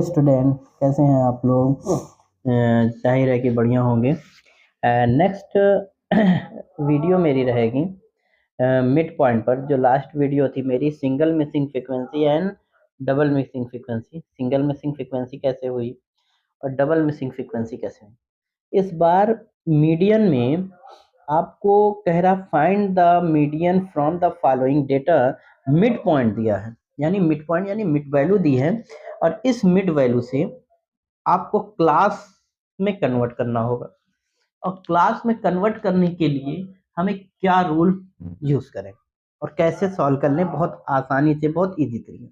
Student, कैसे हैं आप लोग? जाहिर है कि बढ़िया होंगे। नेक्स्ट वीडियो मेरी रहेगी मिड पॉइंट पर। जो लास्ट वीडियो थी मेरी single missing frequency and double missing frequency, single missing frequency कैसे हुई और डबल मिसिंग फ्रीक्वेंसी कैसे हुई। इस बार मीडियन में आपको कह रहा find the median from the following data. Mid point दिया है, यानी मिड पॉइंट यानी मिड वैल्यू दी है, और इस मिड वैल्यू से आपको क्लास में कन्वर्ट करना होगा। और क्लास में कन्वर्ट करने के लिए हमें क्या रूल यूज करें और कैसे सॉल्व कर लें बहुत आसानी से, बहुत इजी तरीके।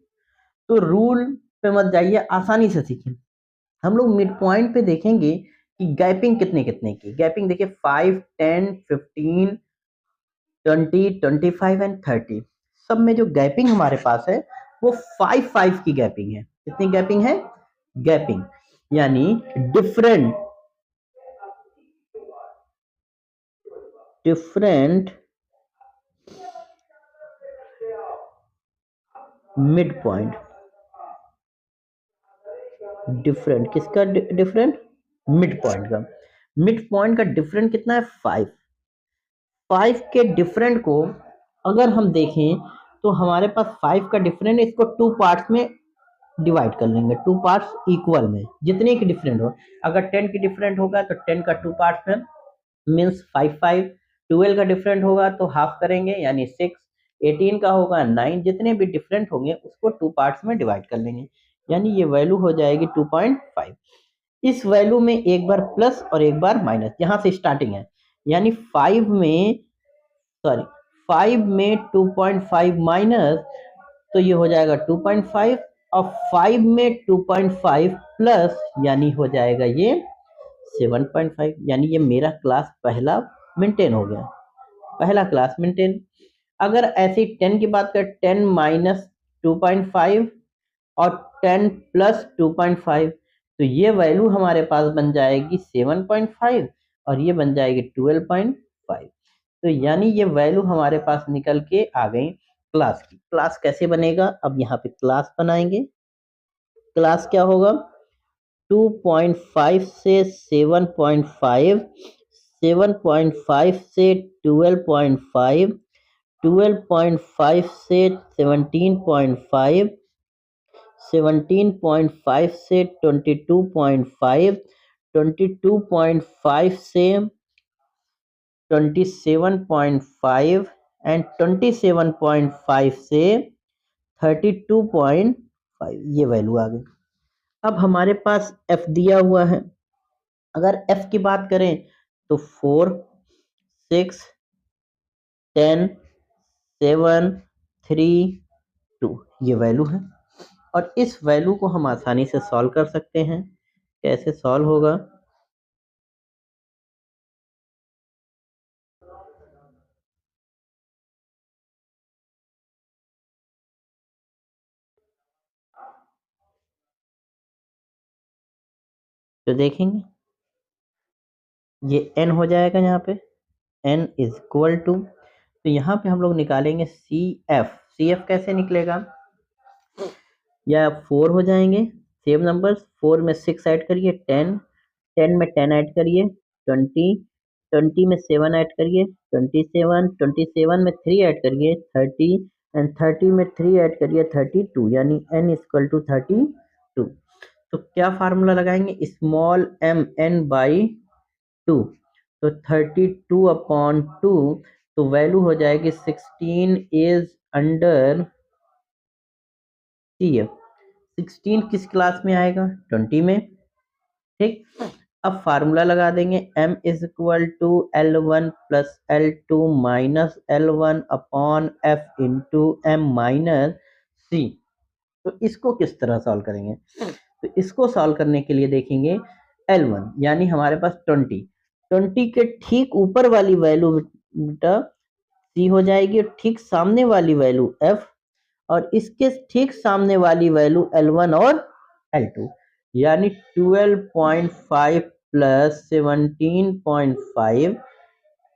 तो रूल पे मत जाइए, आसानी से सीखें। हम लोग मिड पॉइंट पे देखेंगे कि गैपिंग कितने कितने की। गैपिंग देखिए 5, 10, 15, 20, 25 एंड 30। सब में जो गैपिंग हमारे पास है वो 5 की गैपिंग है। कितनी गैपिंग है? गैपिंग यानी डिफरेंट मिड पॉइंट। डिफरेंट किसका? डिफरेंट मिड पॉइंट का। मिड पॉइंट का डिफरेंट कितना है? 5 के डिफरेंट को अगर हम देखें तो हमारे पास 5 का डिफरेंट, इसको 2 पार्ट्स में डिवाइड कर लेंगे, 2 पार्ट्स इक्वल में, जितने की डिफरेंट हो। अगर 10 की डिफरेंट होगा तो 10 का 2 पार्ट्स में मीन्स 5। 12 का डिफरेंट होगा तो हाफ करेंगे यानी 6। 18 का होगा 9। जितने भी डिफरेंट होंगे उसको 2 पार्ट्स में डिवाइड कर लेंगे, यानी ये वैल्यू हो जाएगी 2.5। इस वैल्यू में एक बार प्लस और एक बार माइनस, यहाँ से स्टार्टिंग है, यानी 5 में 2.5 माइनस, तो ये हो जाएगा 2.5। और 5 में 2.5 प्लस यानी हो जाएगा ये 7.5। यानी ये मेरा क्लास पहला मेंटेन हो गया, पहला क्लास मेंटेन। अगर ऐसे 10 की बात करें, 10 माइनस 2.5 और 10 प्लस 2.5, तो ये वैल्यू हमारे पास बन जाएगी 7.5 और ये बन जाएगी 12.5। तो यानी ये वैल्यू हमारे पास निकल के आ गई क्लास की। क्लास कैसे बनेगा? अब यहाँ पे क्लास बनाएंगे। क्लास क्या होगा? 2.5 से 7.5, 7.5 से 12.5, 12.5 से 17.5, 17.5 से 22.5, 22.5 से 27.5 एंड 27.5 से 32.5, ये वैल्यू आ गई। अब हमारे पास f दिया हुआ है। अगर f की बात करें तो 4, 6, 10, 7, 3, 2 ये वैल्यू है। और इस वैल्यू को हम आसानी से सॉल्व कर सकते हैं। कैसे सॉल्व होगा? तो देखेंगे ये n हो जाएगा यहाँ पे, n इज इक्वल टू, तो यहाँ पे हम लोग निकालेंगे CF। CF कैसे निकलेगा? या 4 हो जाएंगे सेम नंबर, 4 में 6 ऐड करिए, 10, 10 में 10 ऐड करिए, 20, 20 में 7 ऐड करिए, 27, 27 में 3 ऐड करिए, 30 एंड 30 में 3 ऐड करिए, 32, यानी n इक्वल टू 32। तो क्या फार्मूला लगाएंगे? स्मॉल m n बाई 2, तो 32/2, तो वैल्यू हो जाएगी 16 इज अंडर CF। 16 किस क्लास में आएगा? 20 में। ठीक, अब फार्मूला लगा देंगे, m is equal to L1 plus L2 minus L1 upon F into m minus C। तो इसको किस तरह सॉल्व करेंगे? तो इसको सॉल्व करने के लिए देखेंगे L1 यानी हमारे पास 20 के ठीक ऊपर वाली वैल्यू बेटा C हो जाएगी, और ठीक सामने वाली वैल्यू F, और इसके ठीक सामने वाली वैल्यू L1 और L2, यानी 12.5 प्लस 17.5,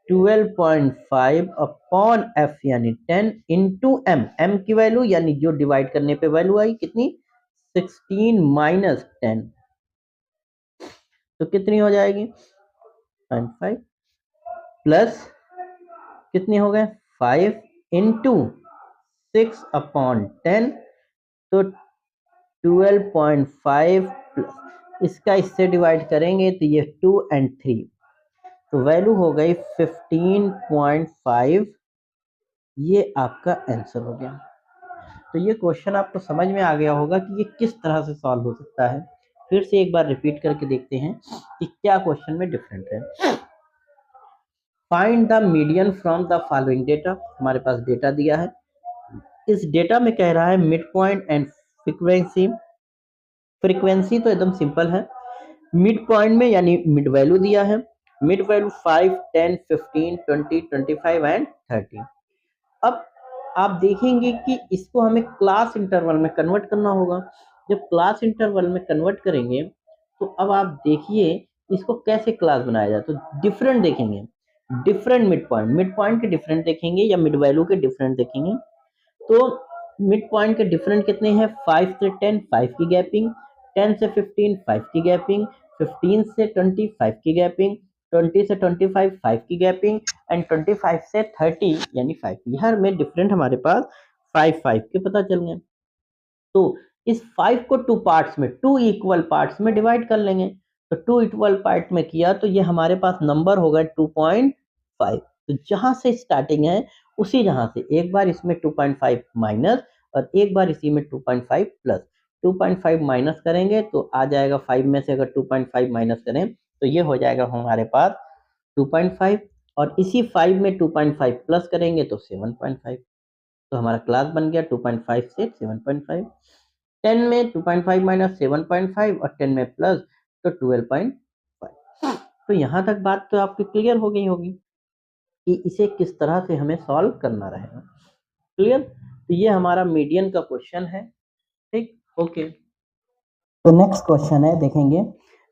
12.5 अपॉन F यानी 10 इंटू M। M की वैल्यू यानी जो डिवाइड करने पे वैल्यू आई कितनी? 16 माइनस 10, तो कितनी हो जाएगी 0.5 प्लस कितनी हो गए 5 इंटू 6 अपॉन 10, तो 12.5 प्लस इसका इससे डिवाइड करेंगे तो ये 2 और 3, तो वैल्यू हो गई 15.5। ये आपका आंसर हो गया। तो ये क्वेश्चन आपको समझ में आ गया होगा कि ये किस तरह से सॉल्व हो सकता है। फिर से एक बार रिपीट करके देखते हैं कि क्या क्वेश्चन में डिफरेंट है। Find the median from the following data. हमारे पास डेटा दिया है, इस डेटा में कह रहा है mid point and frequency. Frequency तो एकदम सिंपल है, मिड पॉइंट में यानी मिड वैल्यू दिया है, मिड वैल्यू 5, 10, 15, 20, 25 एंड 30। अब आप देखेंगे कि इसको हमें क्लास इंटरवल में कन्वर्ट करना होगा। जब क्लास इंटरवल में कन्वर्ट करेंगे तो अब आप देखिए इसको कैसे क्लास बनाया जाए। तो डिफरेंट देखेंगे, डिफरेंट मिड पॉइंट के डिफरेंट देखेंगे या मिड वैल्यू के डिफरेंट देखेंगे। तो मिड पॉइंट के डिफरेंट कितने हैं 5 से 10 5 की गैपिंग, 10 से 15 5 की गैपिंग, 15 से 20 5 की गैपिंग, 20 से 25 5 की गैपिंग एंड 25 से 30 यानी 5 की। हर में डिफरेंट हमारे पास 5 5 के पता चल गए। तो इस 5 को टू पार्ट्स में, टू इक्वल पार्ट्स में डिवाइड कर लेंगे। तो टू इक्वल पार्ट में किया तो ये हमारे पास नंबर होगा 2.5। तो जहां से स्टार्टिंग है उसी जहां से एक बार इसमें 2.5 माइनस और एक बार इसी में 2.5 प्लस। 2.5 माइनस करेंगे तो आ जाएगा 5 में से अगर 2.5 माइनस करें तो ये हो जाएगा हमारे पास 2.5 और इसी 5 में 2.5 प्लस करेंगे तो 7.5। तो हमारा क्लास बन गया 2.5 से 7.5। 10 में 2.5 माइनस 7.5 और 10 में प्लस तो 12.5। तो यहाँ तक बात तो आपकी क्लियर हो गई होगी कि इसे किस तरह से हमें सॉल्व करना रहेगा। क्लियर। तो ये हमारा मीडियन का क्वेश्चन है। ठीक, ओके। तो नेक्स्ट क्वेश्चन है, देखेंगे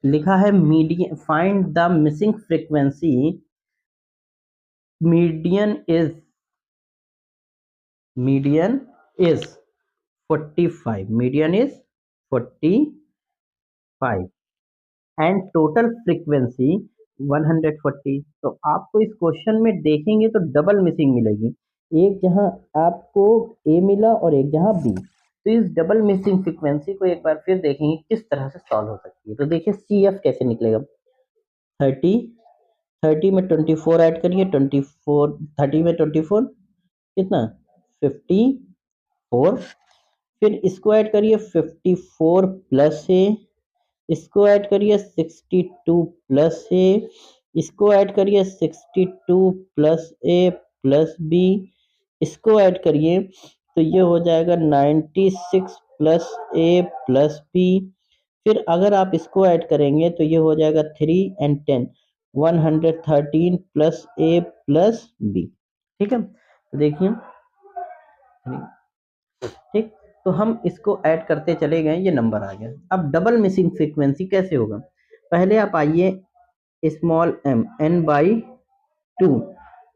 लिखा है median find the missing frequency. Median is 45, median is 45 and total frequency 140। तो आपको इस क्वेश्चन में देखेंगे तो डबल मिसिंग मिलेगी, एक जहां आपको ए मिला और एक जहां बी। तो इस डबल मिसिंग फ्रीक्वेंसी को एक बार फिर देखेंगे किस तरह से सॉल्व हो सकती है। तो देखिए सी एफ कैसे निकलेगा। 30, 30 में 24 ऐड करिए, 24, 30 में 24 कितना 54, फिर इसको ऐड करिए 54 प्लस ए, इसको ऐड करिए 62 प्लस ए, इसको ऐड करिए 62 प्लस ए प्लस बी, इसको ऐड करिए तो ये हो जाएगा 96 प्लस ए प्लस बी। फिर अगर आप इसको ऐड करेंगे तो ये हो जाएगा 3 and 10 113 plus A plus B. ठीक है, तो देखिए ठीक, तो हम इसको ऐड करते चले गए, ये नंबर आ गया। अब डबल मिसिंग फ्रीक्वेंसी कैसे होगा, पहले आप आइए स्मॉल एम एन बाई 2,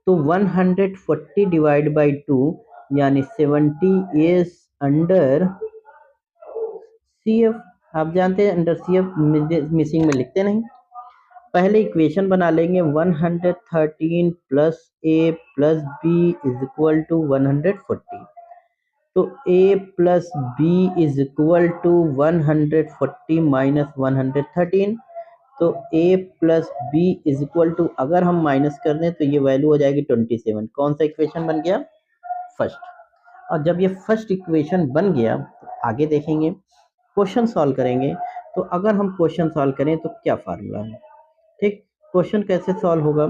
तो 140 डिवाइड बाई 2 यानी 70 इज अंडर सी एफ। आप जानते हैं अंडर सी एफ मिसिंग में लिखते नहीं। पहले इक्वेशन बना लेंगे 113 plus A plus B is equal to 140। तो a plus B is equal to 140 minus 113। तो a plus B is equal to, अगर हम माइनस कर दें तो ये वैल्यू हो जाएगी 27। कौन सा इक्वेशन बन गया, फर्स्ट। और जब ये फर्स्ट इक्वेशन बन गया तो आगे देखेंगे क्वेश्चन सॉल्व करेंगे। तो अगर हम क्वेश्चन सॉल्व करें तो क्या फार्मूला है। ठीक, क्वेश्चन कैसे सॉल्व होगा,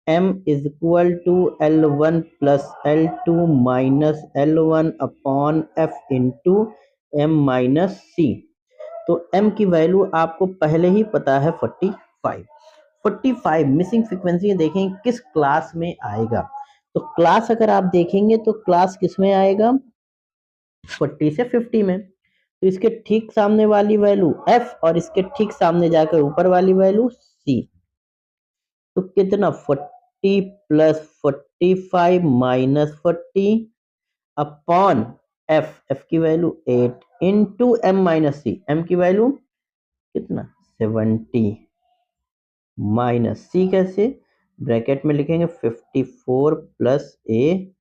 m is equal to L1 plus L2 minus L1 upon F into m minus C। तो m की वैल्यू आपको पहले ही पता है 45। 45 मिसिंग फ्रीक्वेंसी देखें किस क्लास में आएगा। तो क्लास अगर आप देखेंगे तो क्लास किस में आएगा 40 से 50 में। तो इसके ठीक सामने वाली वैल्यू F और इसके ठीक सामने जाकर ऊपर वाली वैल्यू C। तो कितना 40 प्लस 45 माइनस 40 अपॉन एफ की वैल्यू 8 इंटू एम माइनस सी, एम की वैल्यू कितना 70 माइनस सी कैसे, ब्रैकेट में लिखेंगे 54 प्लस ए,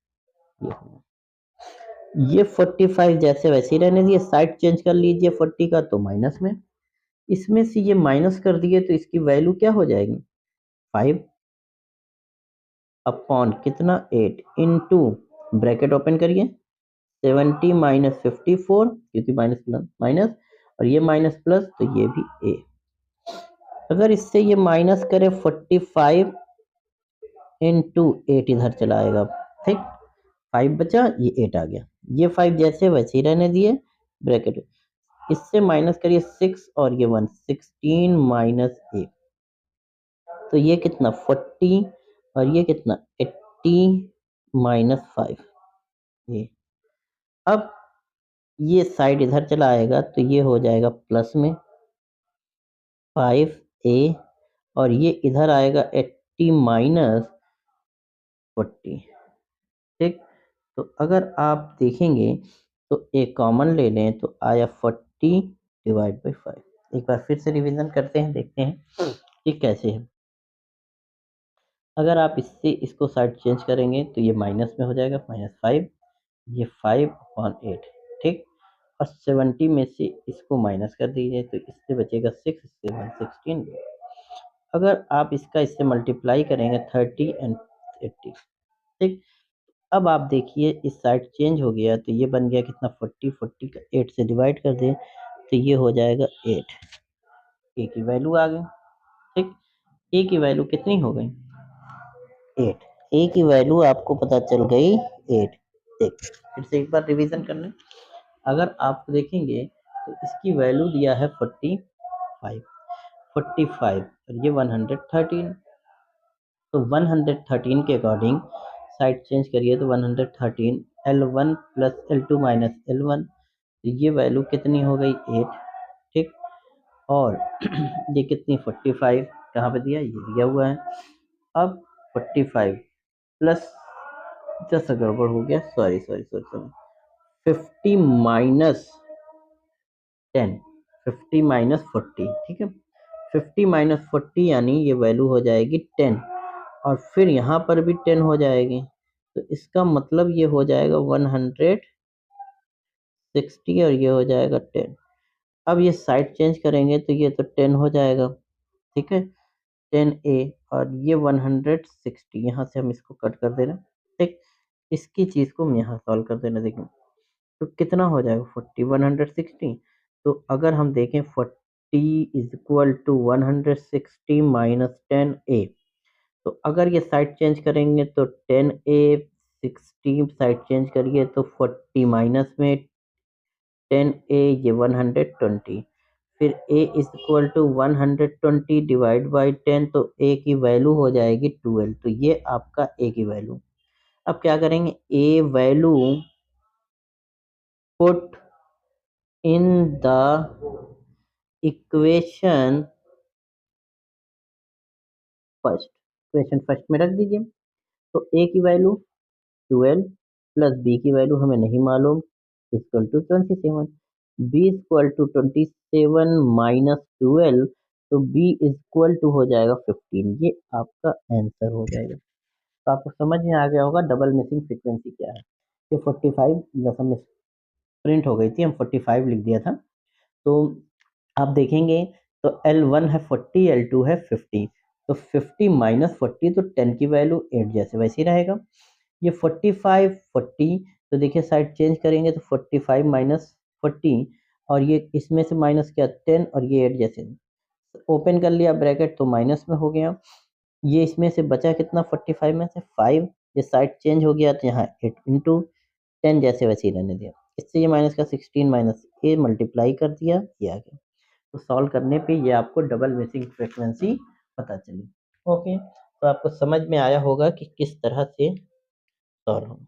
ये 45 जैसे वैसे ही रहने दिए, साइड चेंज कर लीजिए 40 का तो माइनस में, इसमें से ये माइनस कर दिए तो इसकी वैल्यू क्या हो जाएगी 5 अपॉन कितना 8 इंटू ब्रैकेट ओपन करिए 70 माइनस 54 क्योंकि माइनस प्लस माइनस और ये माइनस प्लस तो ये भी ए, अगर इससे ये माइनस करे 45 इंटू 8 इधर चला आएगा, ठीक 5 बचा ये 8 आ गया, ये 5 जैसे वैसे ही रहने दिए ब्रैकेट, इससे माइनस करिए 6 और ये 1 16 माइनस 8 तो ये कितना 40 और ये कितना 80 माइनस 5 ये, अब ये साइड इधर चला आएगा तो ये हो जाएगा प्लस में 5 ए और ये इधर आएगा 80 माइनस 40, ठीक। तो अगर आप देखेंगे तो एक कॉमन ले लें तो आया 40 डिवाइड बाई 5, एक बार फिर से रिवीजन करते हैं, देखते हैं कि कैसे है। अगर आप इससे इसको साइड चेंज करेंगे तो ये माइनस में हो जाएगा -5, ये 5 अपॉन 8, ठीक, और 70 में से इसको माइनस कर दीजिए तो इससे बचेगा 6, इससे 116, अगर आप इसका इससे मल्टीप्लाई करेंगे 30 एंड 80, ठीक। अब आप देखिए इस साइड चेंज हो गया तो ये बन गया कितना 40, 40 का 8 से डिवाइड कर दें तो ये हो जाएगा 8, ए की वैल्यू आ गई, ठीक, ए की वैल्यू कितनी हो गई 8, ए की वैल्यू आपको पता चल गई 8, देख फिर से एक बार रिवीजन कर लें, अगर आप देखेंगे तो इसकी वैल्यू दिया है 45, 45 और ये 113, तो 113 के अकॉर्डिंग साइड चेंज करिए तो 113 L1 plus L2 minus L1, तो ये वैल्यू कितनी हो गई 8, ठीक, और ये कितनी 45 कहाँ पे दिया, ये दिया हुआ है, अब 45 प्लस जैसा गड़बड़ हो गया, sorry sorry sorry sorry 50 minus 10, 50 minus 40, ठीक है, 50 माइनस 40 यानी ये वैल्यू हो जाएगी 10 और फिर यहाँ पर भी 10 हो जाएगी, तो इसका मतलब ये हो जाएगा 160 और ये हो जाएगा 10, अब ये साइड चेंज करेंगे तो ये तो 10 हो जाएगा, ठीक है 10A और ये 160, यहाँ से हम इसको कट कर दे रहे हैं, ठीक, इसकी चीज़ को हम यहाँ सॉल्व कर देना, देखिए तो कितना हो जाएगा 40 160, तो अगर हम देखें 40 is equal to 160 minus 10A, तो अगर ये साइड चेंज करेंगे तो 10A 60 साइड चेंज करिए तो 40 माइनस में 10A ये 120, फिर A is equal to 120 divide by 10 तो A की वैल्यू हो जाएगी 12, तो ये आपका A की वैल्यू, अब क्या करेंगे A value put in the equation first, equation first में रख दीजिए, तो ए की वैल्यू 12 प्लस बी की वैल्यू हमें नहीं मालूम equal to 27, B equal to 27 minus 12 तो बी इक्वल टू हो जाएगा 15, ये आपका आंसर हो जाएगा। तो आपको समझ में आ गया होगा डबल मिसिंग फ्रीक्वेंसी क्या है, ये 45 दशमलव प्रिंट हो गई थी, हम 45 लिख दिया था, तो आप देखेंगे तो L1 है 40 L2 है 50, तो 50 माइनस 40 तो 10 की वैल्यू 8 जैसे वैसे ही रहेगा, ये 45 40 तो देखिए साइड चेंज करेंगे तो 45 माइनस 40 और ये इसमें से माइनस क्या 10 और ये 8 जैसे ओपन कर लिया ब्रैकेट तो माइनस में हो गया, ये इसमें से बचा कितना 45 में से 5, ये साइड चेंज हो गया तो यहाँ 8 इंटू 10 जैसे वैसे ही रहने दिया, इससे ये माइनस का 16 माइनस ये मल्टीप्लाई कर दिया, ये आ गया, तो सॉल्व करने पे ये आपको डबल मिसिंग फ्रीक्वेंसी पता चली। ओके, तो आपको समझ में आया होगा कि किस तरह से सॉल्व हो।